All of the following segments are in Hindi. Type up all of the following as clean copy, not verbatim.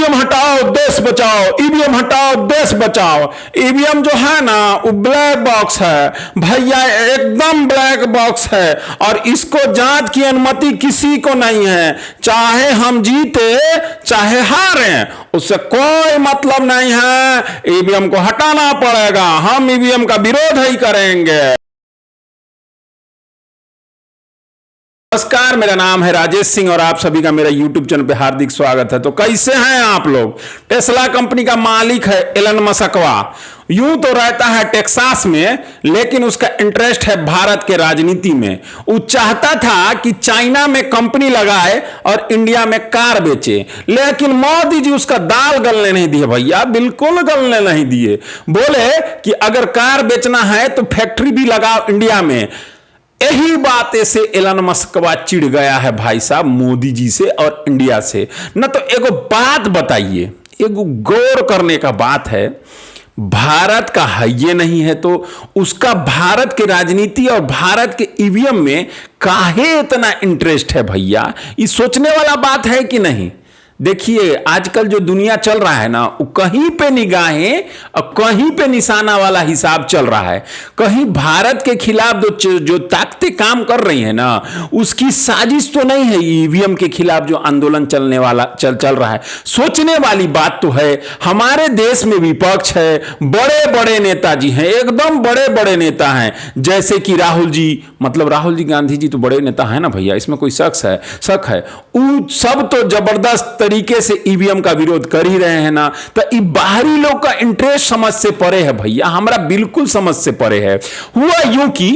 ईवीएम हटाओ देश बचाओ, ईवीएम हटाओ देश बचाओ। ईवीएम जो है ना वो ब्लैक बॉक्स है भैया, एकदम ब्लैक बॉक्स है और इसको जांच की अनुमति किसी को नहीं है। चाहे हम जीते चाहे हारें उससे कोई मतलब नहीं है, ईवीएम को हटाना पड़ेगा। हम ईवीएम का विरोध ही करेंगे। नमस्कार, मेरा नाम है राजेश सिंह और आप सभी का मेरा YouTube चैनल पे हार्दिक स्वागत है। तो कैसे हैं आप लोग? टेस्ला कंपनी का मालिक है एलन मस्कवा। यूं तो रहता है टेक्सास में, लेकिन उसका इंटरेस्ट है भारत के राजनीति में। वो चाहता था कि चाइना में कंपनी लगाए और इंडिया में कार बेचे, लेकिन मोदी जी उसका दाल गलने नहीं दिए भैया, बिल्कुल गलने नहीं दिए। बोले कि अगर कार बेचना है तो फैक्ट्री भी लगाओ इंडिया में। यही बात से एलन मस्कवा चिढ़ गया है भाई साहब मोदी जी से और इंडिया से। न तो एगो बात बताइए, एगो गौर करने का बात है, भारत का है ये नहीं है तो उसका भारत के राजनीति और भारत के ईवीएम में काहे इतना इंटरेस्ट है भैया? ये सोचने वाला बात है कि नहीं? देखिए आजकल जो दुनिया चल रहा है ना, वो कहीं पे निगाहें और कहीं पे निशाना वाला हिसाब चल रहा है। कहीं भारत के खिलाफ जो ताकतें काम कर रही हैं ना, उसकी साजिश तो नहीं है ईवीएम के खिलाफ जो आंदोलन चलने वाला चल रहा है। सोचने वाली बात तो है। हमारे देश में विपक्ष है, बड़े बड़े नेताजी हैं, एकदम बड़े बड़े नेता हैं, जैसे कि राहुल जी, मतलब राहुल जी गांधी जी तो बड़े नेता है ना भैया, इसमें कोई शक है। वो सब तो जबरदस्त तरीके से ईवीएम का विरोध कर ही रहे हैं ना। तो ये बाहरी लोग का इंटरेस्ट समझ से परे है भैया, हमारा बिल्कुल समझ से परे है। हुआ यूं कि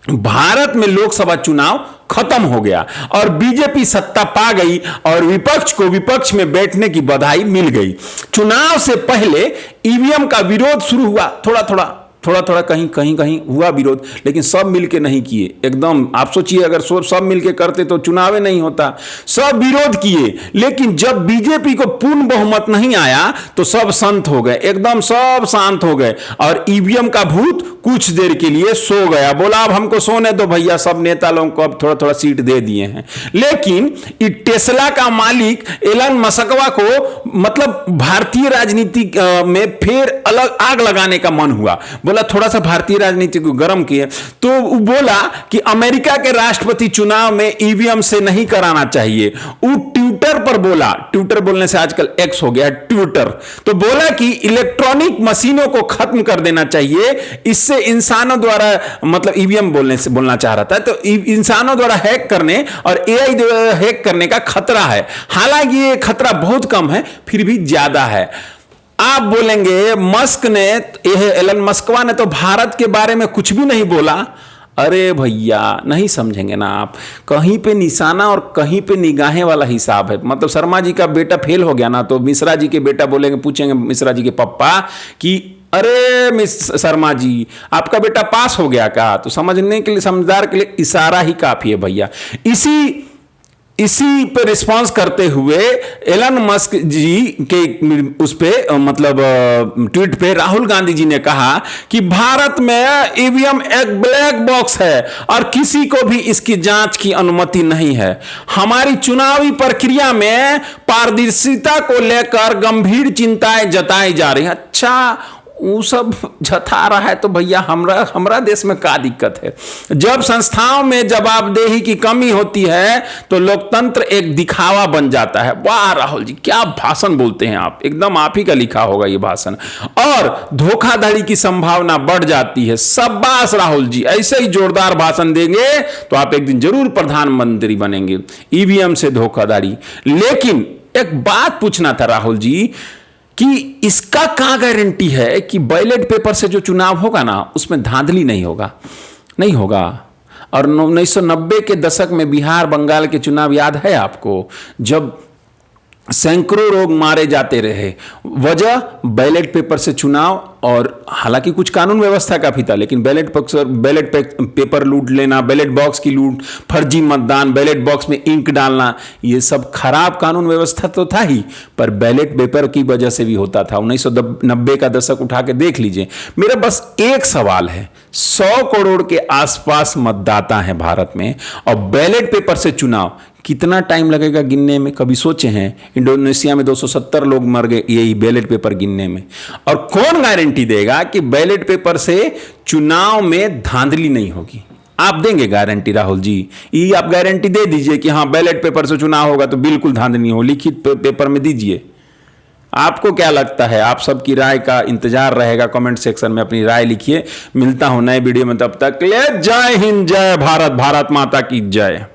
भारत में लोकसभा चुनाव खत्म हो गया और बीजेपी सत्ता पा गई और विपक्ष को विपक्ष में बैठने की बधाई मिल गई। चुनाव से पहले ईवीएम का विरोध शुरू हुआ, थोड़ा कहीं हुआ विरोध, लेकिन सब मिलके नहीं किए। एकदम आप सोचिए, अगर सब मिलके करते तो चुनाव नहीं होता। सब विरोध किए, लेकिन जब बीजेपी को पूर्ण बहुमत नहीं आया तो सब शांत हो गए, एकदम सब शांत हो गए और ईवीएम का भूत कुछ देर के लिए सो गया। बोला अब हमको सोने दो भैया, सब नेता लोगों को अब थोड़ा सीट दे दिए हैं। लेकिन टेस्ला का मालिक एलन मस्कवा को मतलब भारतीय राजनीति में फिर अलग आग लगाने का मन हुआ। बोला थोड़ा सा भारतीय राजनीति को गर्म किए, तो बोला कि अमेरिका के राष्ट्रपति चुनाव में ईवीएम से नहीं कराना चाहिए। वो ट्विटर पर बोला, ट्विटर बोलने से आजकल एक्स हो गया ट्विटर, तो बोला कि इलेक्ट्रॉनिक मशीनों को खत्म कर देना चाहिए, इससे इंसानों द्वारा मतलब ईवीएम बोलना चाह रहा था, तो इंसानों द्वारा हैक करने और एआई द्वारा हैक करने का खतरा है। हालांकि ये खतरा बहुत कम है, फिर भी ज्यादा है। आप बोलेंगे एलन मस्कवा ने तो भारत के बारे में कुछ भी नहीं बोला। अरे भैया नहीं समझेंगे ना आप, कहीं पे निशाना और कहीं पे निगाहें वाला हिसाब है। मतलब शर्मा जी का बेटा फेल हो गया ना, तो मिश्रा जी के बेटा बोलेंगे, पूछेंगे मिश्रा जी के पापा कि अरे मिस शर्मा जी आपका बेटा पास हो गया का? तो समझने के लिए, समझदार के लिए इशारा ही काफी है भैया। इसी पे रिस्पांस करते हुए एलन मस्क जी के उस पे मतलब ट्वीट पे राहुल गांधी जी ने कहा कि भारत में ईवीएम एक ब्लैक बॉक्स है और किसी को भी इसकी जांच की अनुमति नहीं है। हमारी चुनावी प्रक्रिया में पारदर्शिता को लेकर गंभीर चिंताएं जताई जा रही हैं। अच्छा, वो सब जता रहा है तो भैया हमरा देश में क्या दिक्कत है? जब संस्थाओं में जवाबदेही की कमी होती है तो लोकतंत्र एक दिखावा बन जाता है। वाह राहुल जी, क्या भाषण बोलते हैं आप, एकदम आप ही का लिखा होगा ये भाषण। और धोखाधड़ी की संभावना बढ़ जाती है। शाबाश राहुल जी, ऐसे ही जोरदार भाषण देंगे तो आप एक दिन जरूर प्रधानमंत्री बनेंगे। ईवीएम से धोखाधड़ी, लेकिन एक बात पूछना था राहुल जी कि इसका क्या गारंटी है कि बैलेट पेपर से जो चुनाव होगा ना उसमें धांधली नहीं होगा। और 1990 के दशक में बिहार बंगाल के चुनाव याद है आपको, जब सैकड़ों लोग मारे जाते रहे, वजह बैलेट पेपर से चुनाव। और हालांकि कुछ कानून व्यवस्था का भी था, लेकिन बैलेट पेपर लूट लेना, बैलेट बॉक्स की लूट, फर्जी मतदान, बैलेट बॉक्स में इंक डालना, ये सब खराब कानून व्यवस्था तो था ही, पर बैलेट पेपर की वजह से भी होता था। 1990 का दशक उठा के देख लीजिए। मेरा बस एक सवाल है, 100 करोड़ के आसपास मतदाता हैं भारत में और बैलेट पेपर से चुनाव, कितना टाइम लगेगा गिनने में, कभी सोचे हैं? इंडोनेशिया में 270 लोग मर गए यही बैलेट पेपर गिनने में। और कौन गारंटी देगा कि बैलेट पेपर से चुनाव में धांधली नहीं होगी? आप देंगे गारंटी राहुल जी? ये आप गारंटी दे दीजिए कि हाँ बैलेट पेपर से चुनाव होगा तो बिल्कुल धांधली नहीं हो, लिखित पेपर में दीजिए। आपको क्या लगता है? आप सबकी राय का इंतजार रहेगा, कमेंट सेक्शन में अपनी राय लिखिए। मिलता हूं नए वीडियो में, तब तक ले जय हिंद, जय भारत, भारत माता की जय।